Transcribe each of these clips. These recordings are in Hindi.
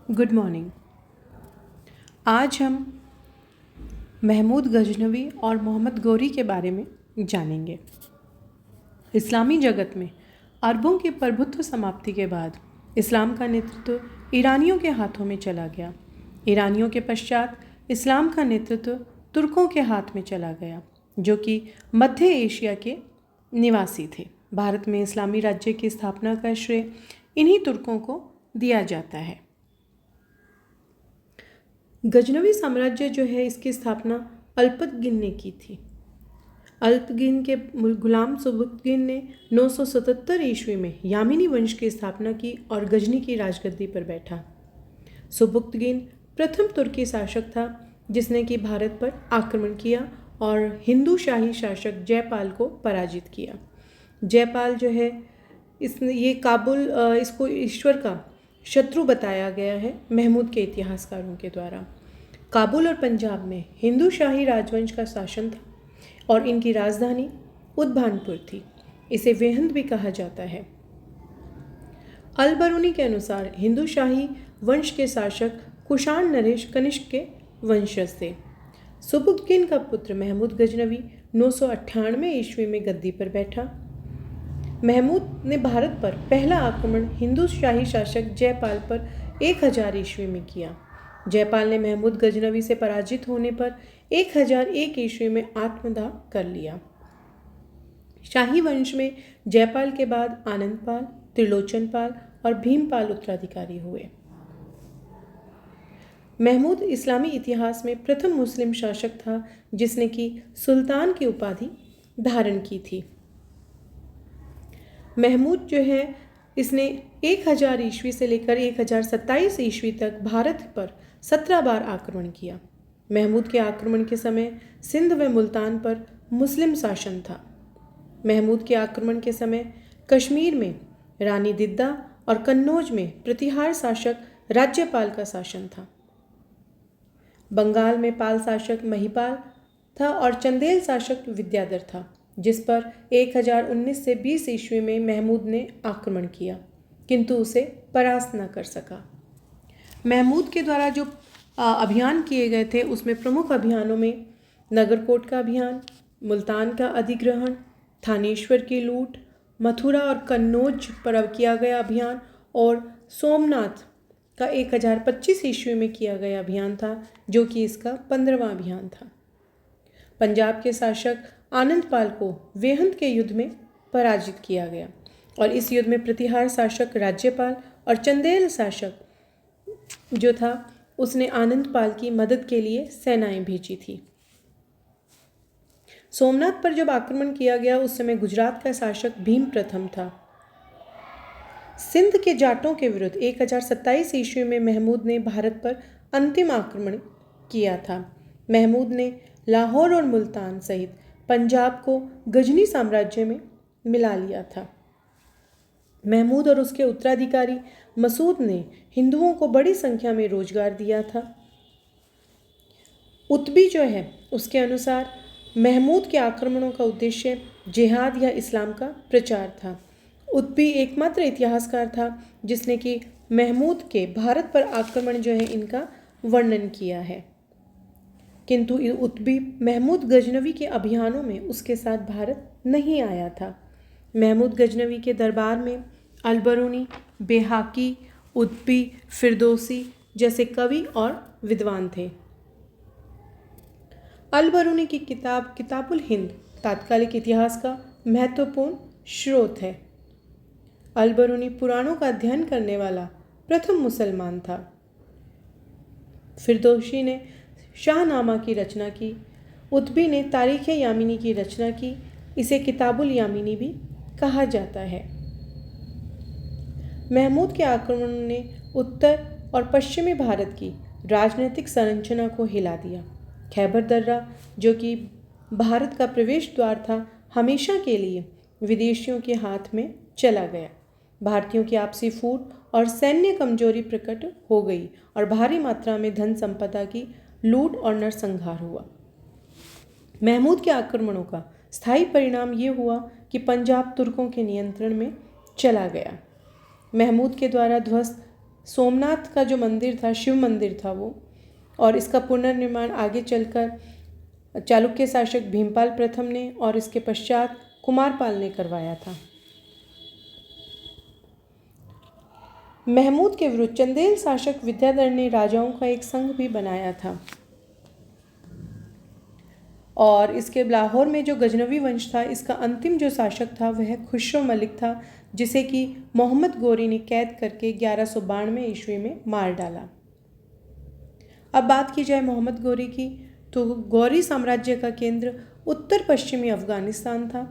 Good morning. आज हम महमूद गजनवी और मोहम्मद गौरी के बारे में जानेंगे। इस्लामी जगत में अरबों के प्रभुत्व समाप्ति के बाद इस्लाम का नेतृत्व ईरानियों के हाथों में चला गया। ईरानियों के पश्चात इस्लाम का नेतृत्व तुर्कों के हाथ में चला गया, जो कि मध्य एशिया के निवासी थे। भारत में इस्लामी राज्य की स्थापना का श्रेय इन्हीं तुर्कों को दिया जाता है। गजनवी साम्राज्य जो है, इसकी स्थापना अल्पतगिन ने की थी। अल्पतगिन के गुलाम सुबुक्तगिन ने 977 ईस्वी में यामिनी वंश की स्थापना की और गजनी की राजगद्दी पर बैठा। सुबुक्तगिन प्रथम तुर्की शासक था जिसने कि भारत पर आक्रमण किया और हिंदू शाही शासक जयपाल को पराजित किया। जयपाल जो है, इसको ईश्वर का शत्रु बताया गया है महमूद के इतिहासकारों के द्वारा। काबुल और पंजाब में हिंदू शाही राजवंश का शासन था और इनकी राजधानी उदभानपुर थी। इसे वेहंद भी कहा जाता है। अल बरूनी के अनुसार हिंदू शाही वंश के शासक कुषाण नरेश कनिष्क के वंशज थे। सुबुक्तगिन का पुत्र महमूद गजनवी 998 ईस्वी में गद्दी पर बैठा। महमूद ने भारत पर पहला आक्रमण हिंदू शाही शासक जयपाल पर 1000 ईस्वी में किया। जयपाल ने महमूद गजनवी से पराजित होने पर 1001 ईस्वी में आत्मदाह कर लिया। शाही वंश में जयपाल के बाद आनंदपाल, त्रिलोचनपाल और भीमपाल उत्तराधिकारी हुए। महमूद इस्लामी इतिहास में प्रथम मुस्लिम शासक था जिसने कि सुल्तान की उपाधि धारण की थी। महमूद जो है, इसने 1000 ईस्वी से लेकर 1027 ईस्वी तक भारत पर 17 बार आक्रमण किया। महमूद के आक्रमण के समय सिंध व मुल्तान पर मुस्लिम शासन था। महमूद के आक्रमण के समय कश्मीर में रानी दिद्दा और कन्नौज में प्रतिहार शासक राज्यपाल का शासन था। बंगाल में पाल शासक महिपाल था और चंदेल शासक विद्याधर था, जिस पर 1019 से 20 ईस्वी में महमूद ने आक्रमण किया, किंतु उसे परास्त न कर सका। महमूद के द्वारा जो अभियान किए गए थे, उसमें प्रमुख अभियानों में नगरकोट का अभियान, मुल्तान का अधिग्रहण, थानेश्वर की लूट, मथुरा और कन्नौज पर किया गया अभियान और सोमनाथ का 1025 ईस्वी में किया गया अभियान था, जो कि इसका 15वां अभियान था। पंजाब के शासक आनंदपाल को वेहंद के युद्ध में पराजित किया गया और इस युद्ध में प्रतिहार शासक राज्यपाल और चंदेल शासक जो था, उसने आनंदपाल की मदद के लिए सेनाएं भेजी थी। सोमनाथ पर जब आक्रमण किया गया, उस समय गुजरात का शासक भीम प्रथम था। सिंध के जाटों के विरुद्ध 1027 ईस्वी में महमूद ने भारत पर अंतिम आक्रमण किया था। महमूद ने लाहौर और मुल्तान सहित पंजाब को गजनी साम्राज्य में मिला लिया था। महमूद और उसके उत्तराधिकारी मसूद ने हिंदुओं को बड़ी संख्या में रोजगार दिया था। उत्बी जो है, उसके अनुसार महमूद के आक्रमणों का उद्देश्य जिहाद या इस्लाम का प्रचार था। उत्बी एकमात्र इतिहासकार था जिसने कि महमूद के भारत पर आक्रमण जो है, इनका वर्णन किया है, किंतु उत्बी महमूद गजनवी के अभियानों में उसके साथ भारत नहीं आया था। महमूद गजनवी के दरबार में अल बरूनी, बेहाकी, उत्बी, फिरदौसी जैसे कवि और विद्वान थे। अल बरूनी की किताब किताबुल हिंद तात्कालिक इतिहास का महत्वपूर्ण स्रोत है। अल बरूनी पुराणों का अध्ययन करने वाला प्रथम मुसलमान था। फिरदौसी ने शाहनामा की रचना की। उत्बी ने तारीख़ यामिनी की रचना की। इसे किताबुल यामिनी भी कहा जाता है। महमूद के आक्रमण ने उत्तर और पश्चिमी भारत की राजनीतिक संरचना को हिला दिया। खैबर दर्रा, जो कि भारत का प्रवेश द्वार था, हमेशा के लिए विदेशियों के हाथ में चला गया। भारतीयों की आपसी फूट और सैन्य कमजोरी प्रकट हो गई और भारी मात्रा में धन संपदा की लूट और नरसंहार हुआ। महमूद के आक्रमणों का स्थायी परिणाम ये हुआ कि पंजाब तुर्कों के नियंत्रण में चला गया। महमूद के द्वारा ध्वस्त सोमनाथ का जो मंदिर था, शिव मंदिर था वो, और इसका पुनर्निर्माण आगे चलकर चालुक्य शासक भीमपाल प्रथम ने और इसके पश्चात कुमारपाल ने करवाया था। महमूद के विरुद्ध चंदेल शासक विद्याधर ने राजाओं का एक संघ भी बनाया था। और इसके लाहौर में जो गजनवी वंश था, इसका अंतिम जो शासक था वह खुसरो मलिक था, जिसे कि मोहम्मद गौरी ने कैद करके 1192 ईस्वी में मार डाला। अब बात की जाए मोहम्मद गौरी की, तो गौरी साम्राज्य का केंद्र उत्तर पश्चिमी अफगानिस्तान था।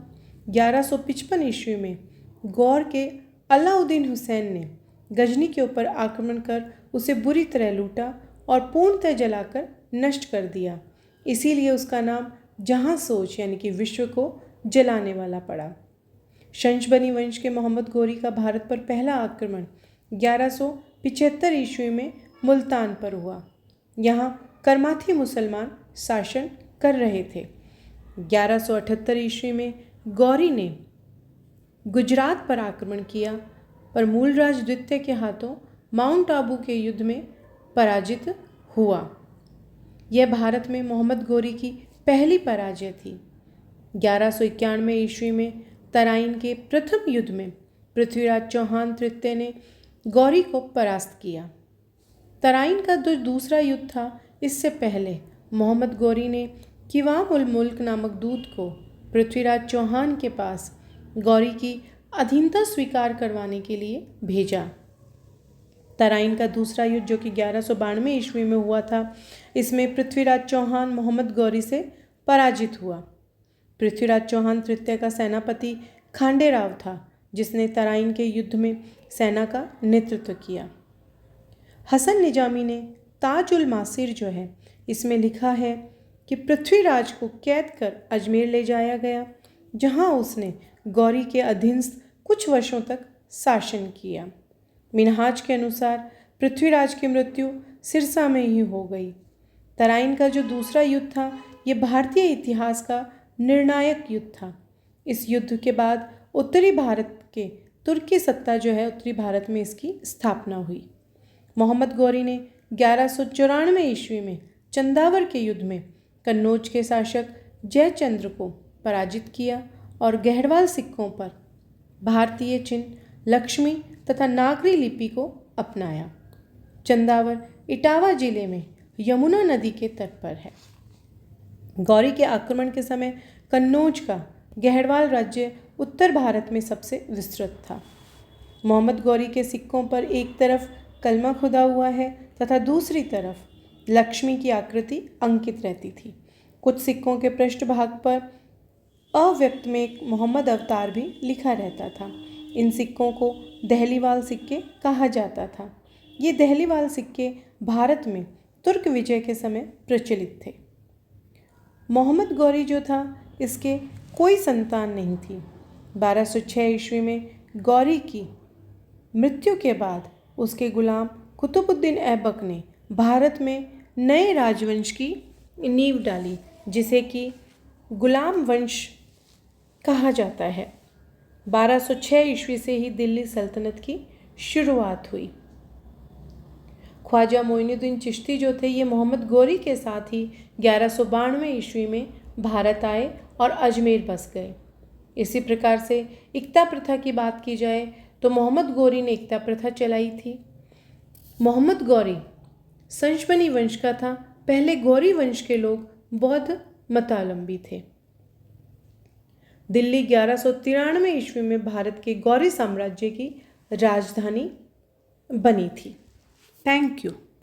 1155 ईस्वी में गौर के अलाउद्दीन हुसैन ने गजनी के ऊपर आक्रमण कर उसे बुरी तरह लूटा और पूर्णतः जलाकर नष्ट कर दिया। इसीलिए उसका नाम जहां सोच यानी कि विश्व को जलाने वाला पड़ा। शंशबनी वंश के मोहम्मद गौरी का भारत पर पहला आक्रमण 1175 ईस्वी में मुल्तान पर हुआ। यहाँ करमाथी मुसलमान शासन कर रहे थे। 1178 ईस्वी में गौरी ने गुजरात पर आक्रमण किया, पर मूलराज द्वितीय के हाथों माउंट आबू के युद्ध में पराजित हुआ। यह भारत में मोहम्मद गौरी की पहली पराजय थी। 1191 ईस्वी में तराइन के प्रथम युद्ध में पृथ्वीराज चौहान तृतीय ने गौरी को परास्त किया। तराइन का जो दूसरा युद्ध था, इससे पहले मोहम्मद गौरी ने किवाम उल मुल्क नामक दूत को पृथ्वीराज चौहान के पास गौरी की अधीनता स्वीकार करवाने के लिए भेजा। तराइन का दूसरा युद्ध जो कि 1192 ईस्वी में हुआ था, इसमें पृथ्वीराज चौहान मोहम्मद गौरी से पराजित हुआ। पृथ्वीराज चौहान तृतीय का सेनापति खांडेराव था, जिसने तराइन के युद्ध में सेना का नेतृत्व किया। हसन निजामी ने ताज उल मासिर जो है, इसमें लिखा है कि पृथ्वीराज को कैद कर अजमेर ले जाया गया, जहां उसने गौरी के अधीनस्थ कुछ वर्षों तक शासन किया। मिनहाज के अनुसार पृथ्वीराज की मृत्यु सिरसा में ही हो गई। तराइन का जो दूसरा युद्ध था, ये भारतीय इतिहास का निर्णायक युद्ध था। इस युद्ध के बाद उत्तरी भारत के तुर्की सत्ता जो है, उत्तरी भारत में इसकी स्थापना हुई। मोहम्मद गौरी ने 1194 ईस्वी में चंदावर के युद्ध में कन्नौज के शासक जयचंद्र को पराजित किया और गहरवाल सिक्कों पर भारतीय चिन्ह लक्ष्मी तथा नागरी लिपि को अपनाया। चंदावर इटावा जिले में यमुना नदी के तट पर है। गौरी के आक्रमण के समय कन्नौज का गहरवाल राज्य उत्तर भारत में सबसे विस्तृत था। मोहम्मद गौरी के सिक्कों पर एक तरफ कलमा खुदा हुआ है तथा दूसरी तरफ लक्ष्मी की आकृति अंकित रहती थी। कुछ सिक्कों के पृष्ठभाग पर अव्यक्त में एक मोहम्मद अवतार भी लिखा रहता था। इन सिक्कों को दहलीवाल सिक्के कहा जाता था। ये दहलीवाल सिक्के भारत में तुर्क विजय के समय प्रचलित थे। मोहम्मद गौरी जो था, इसके कोई संतान नहीं थी। 1206 ईस्वी में गौरी की मृत्यु के बाद उसके गुलाम कुतुबुद्दीन ऐबक ने भारत में नए राजवंश की नींव डाली, जिसे कि गुलाम वंश कहा जाता है। 1206 ईस्वी से ही दिल्ली सल्तनत की शुरुआत हुई। ख्वाजा मोइनुद्दीन चिश्ती जो थे, ये मोहम्मद गौरी के साथ ही 1192 ईस्वी में भारत आए और अजमेर बस गए। इसी प्रकार से इक्ता प्रथा की बात की जाए तो मोहम्मद गौरी ने इक्ता प्रथा चलाई थी। मोहम्मद गौरी संशबनी वंश का था। पहले गौरी वंश के लोग बौद्ध मतावलंबी थे। दिल्ली 1193 ईस्वी में भारत के गौरी साम्राज्य की राजधानी बनी थी। Thank you.